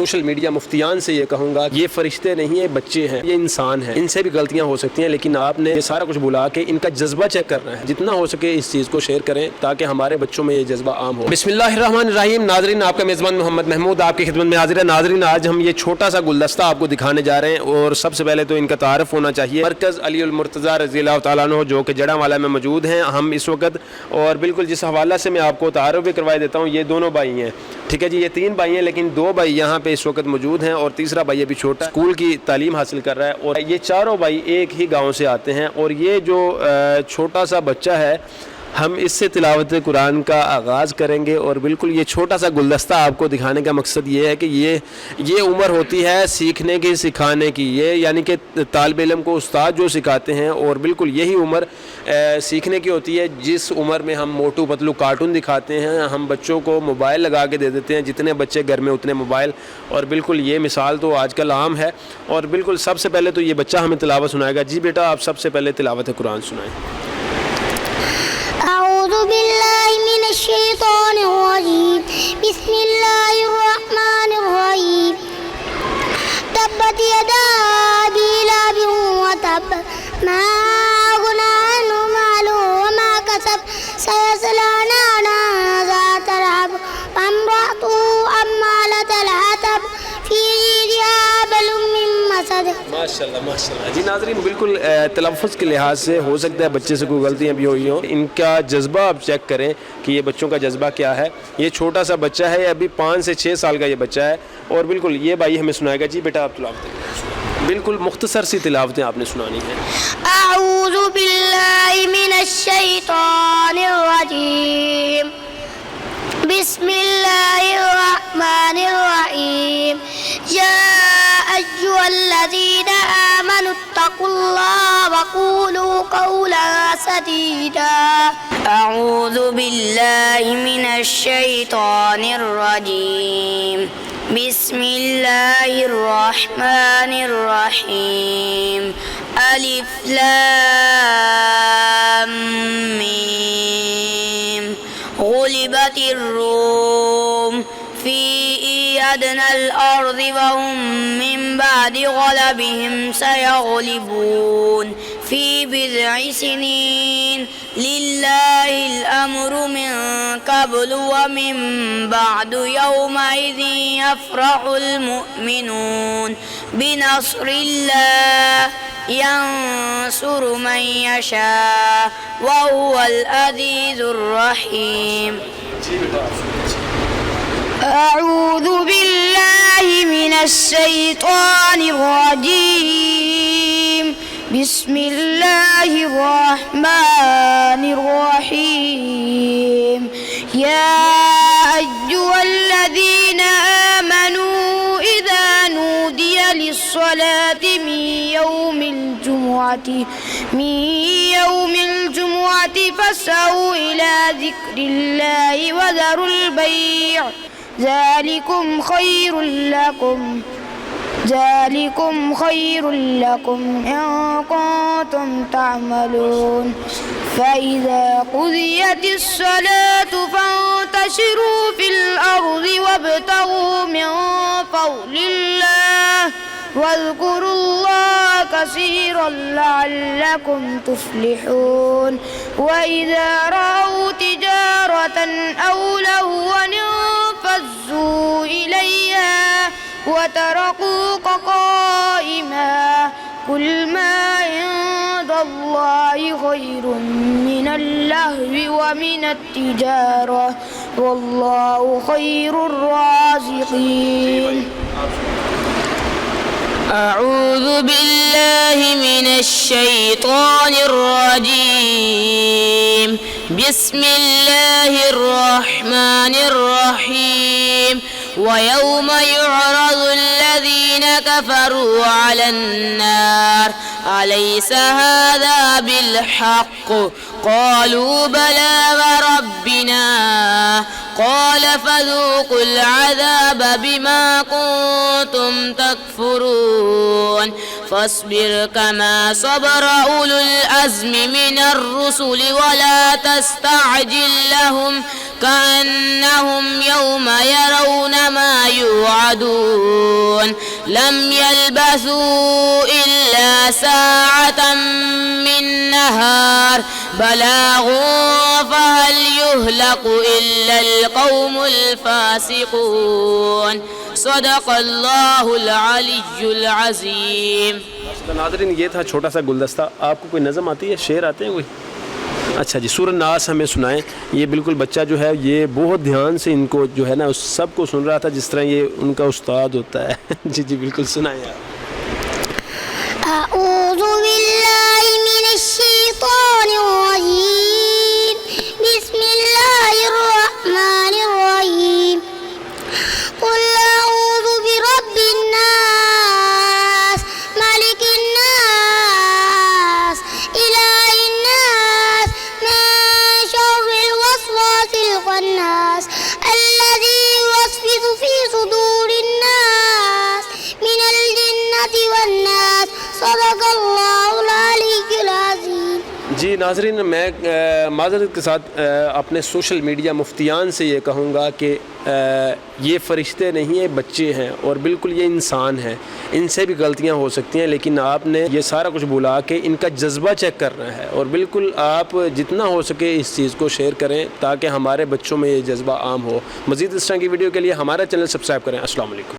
Social media मुफ्तियान से ये कहूँगा, ये फरिश्ते नहीं है, बच्चे हैं, ये इंसान हैं, इनसे भी गलतियाँ हो सकती हैं, लेकिन आपने ये सारा कुछ बुला के इनका जज्बा चेक करना है। जितना हो सके इस चीज़ को शेयर करें ताकि हमारे बच्चों में ये जज्बा आम हो। बिस्मिल्लाहिर्रहमानिर्रहीम। नाज़रीन, आपका मेज़बान मोहम्मद महमूद आपकी खिदमत में हाजिर है। नाज़रीन, आज हम ये छोटा सा गुलदस्ता आपको दिखाने जा रहे हैं और सबसे पहले तो इनका तारफ़ होना चाहिए। मरकज़ अली उल मुर्तज़ा रज़ियल्लाहु तआला अन्हु जो कि जड़ावाला में मौजूद हैं हम इस वक्त, और बिल्कुल जिस हवाला से मैं आपको तारफ़ भी करवा देता हूँ, ये दोनों भाई हैं, ठीक है जी, ये 3 भाई हैं, लेकिन 2 भाई यहाँ पे इस वक्त मौजूद हैं और तीसरा भाई अभी छोटा स्कूल की तालीम हासिल कर रहा है। और ये चारों भाई एक ही गाँव से आते हैं और ये जो छोटा सा बच्चा है, हम इससे तिलावत कुरान का आगाज़ करेंगे। और बिल्कुल ये छोटा सा गुलदस्ता आपको दिखाने का मकसद ये है कि ये उम्र होती है सीखने की, सिखाने की, ये यानी कि तालिब इल्म को उस्ताद जो सिखाते हैं, और बिल्कुल यही उम्र सीखने की होती है जिस उम्र में हम मोटू पतलू कार्टून दिखाते हैं, हम बच्चों को मोबाइल लगा के दे देते हैं, जितने बच्चे घर में उतने मोबाइल। और बिल्कुल ये मिसाल तो आजकल आम है। और बिल्कुल सबसे पहले तो ये बच्चा हमें तिलावत सुनाएगा। जी बेटा, आप सबसे पहले तिलावत कुरान सुनाएं। अऊज़ु बिल्लाहि मिनश शैतानिर रजीम। बिस्मिल्लाहिर रहमानिर रहीम। तब्बत यदा अबी लहबिन व तब, मा अग़ना अन्हु मालुहु व मा कसब, सयस्ला नारन ज़ात लहब, व इम्रअतुहु हम्मालतल हतब, फ़ी जीदिहा हब्लुम मिन मसद। माशाल्लाह माशाल्लाह। जी नाज़रीन, बिल्कुल तलफ़्फ़ुज़ के लिहाज से हो सकता है बच्चे से कोई गलतियाँ भी हुई हों, इनका जज्बा आप चेक करें कि ये बच्चों का जज्बा क्या है। ये छोटा सा बच्चा है, अभी 5 से 6 साल का ये बच्चा है। और बिल्कुल ये भाई हमें सुनाएगा। जी बेटा, आप तिलावत बिल्कुल मुख्तसर सी तिलावतें आपने सुनानी है। अऊज़ु बिल्लाहि मिनश शैतानिर रजीम। बिस्मिल्लाहिर रहमानिर रहीम। या अय्युहल्लज़ीना आमनुत्तक़ुल्लाह वक़ूलू क़ौलन सदीदा। अऊज़ु बिल्लाहि मिनश शैतानिर रजीम। बिस्मिल्लाहिर रहमानिर रहीम। अलिफ लाम मीम। गुलिबतिर रूम फी अदनल अर्ज़ि व हुम मिन बअदि गलबिहिम सयग़लिबून फी बिज़इ सिनीन लिल्लाहिल अम्रु मिन क़ब्लु व मिन बअदु यौमइज़िन यफ़रहुल मुअ्मिनून बिनस्रिल्लाह यंसुरु मन यशा व हुवल अज़ीज़ुर रहीम। अऊज़ु बिल्लाहि मिनश शैतानिर रजीम। बिस्मिल्लाहिर रहमानिर रहीम। या अय्युहल्लज़ीना आमनू इज़ा नूदिया लिस्सलाति मिन यौमिल जुमुअति फस्अऊ इला ज़िक्रिल्लाहि व ज़रुल बैअ ज़ालिकुम खैरुल लकुम इन कुंतुम तअमलून। फ़इज़ा क़ुज़ियतिस सलातु फ़ंतशिरू फ़िल अर्ज़ि वब्तग़ू मिन फ़ज़लिल्लाह वज़्कुरुल्लाह कसीरन लअल्लकुम तुफ़्लिहून। वइज़ा रअऊ तिजारतन औ लहवन इंफ़ज़्ज़ू इलैहा वतरकूक क़ाइमा। कुल मा इंदल्लाहि खैरुम मिनल लहवी व मिनत तिजारह वल्लाहु खैरुर राज़िक़ीन। अऊज़ु बिल्लाहि मिनश शैतानिर रजीम। बिस्मिल्लाहिर रहमानिर रहीम। वयौम युअरज़ुल लज़ीना कफ़रू अलन नार अलैसा हाज़ा बिलहक़्क़ क़ालू बला वरब्बिना क़ाल फ़ज़ूक़ुल अज़ाब बिमा कुन्तुम तकफ़ुरून فاصبر كما صبر أولو العزم من الرسل ولا تستعجل لهم كأنهم يوم يرون ما يوعدون لم يلبثوا إلا ساعة من نهار بلاغ فهل يهلك إلا القوم الفاسقون صدق اللہ العلی العظیم. ناظرین یہ تھا چھوٹا سا گلدستہ. آپ کو کوئی نظم آتی ہے, شعر آتے ہیں کوئی؟ اچھا جی, سورہ ناس ہمیں سنائیں. یہ بالکل بچہ جو ہے یہ بہت دھیان سے ان کو جو ہے نا اس سب کو سن رہا تھا جس طرح یہ ان کا استاد ہوتا ہے. جی جی بالکل سنائیں آپ. اعوذ باللہ من الشیطان الرجیم بسم اللہ الرحمن الرحیم قل اعوذ برب الناس ملک الناس الہ الناس من شر الوسواس الخناس الذي يوسوس في صدور الناس من الجنة والناس صدق اللہ العلی العظیم. جی ناظرین, میں معذرت کے ساتھ اپنے سوشل میڈیا مفتیان سے یہ کہوں گا کہ یہ فرشتے نہیں ہیں, بچے ہیں اور بالکل یہ انسان ہیں. ان سے بھی غلطیاں ہو سکتی ہیں, لیکن آپ نے یہ سارا کچھ بلا کے ان کا جذبہ چیک کرنا ہے. اور بالکل آپ جتنا ہو سکے اس چیز کو شیئر کریں تاکہ ہمارے بچوں میں یہ جذبہ عام ہو. مزید اس طرح کی ویڈیو کے لیے ہمارا چینل سبسکرائب کریں. السلام علیکم.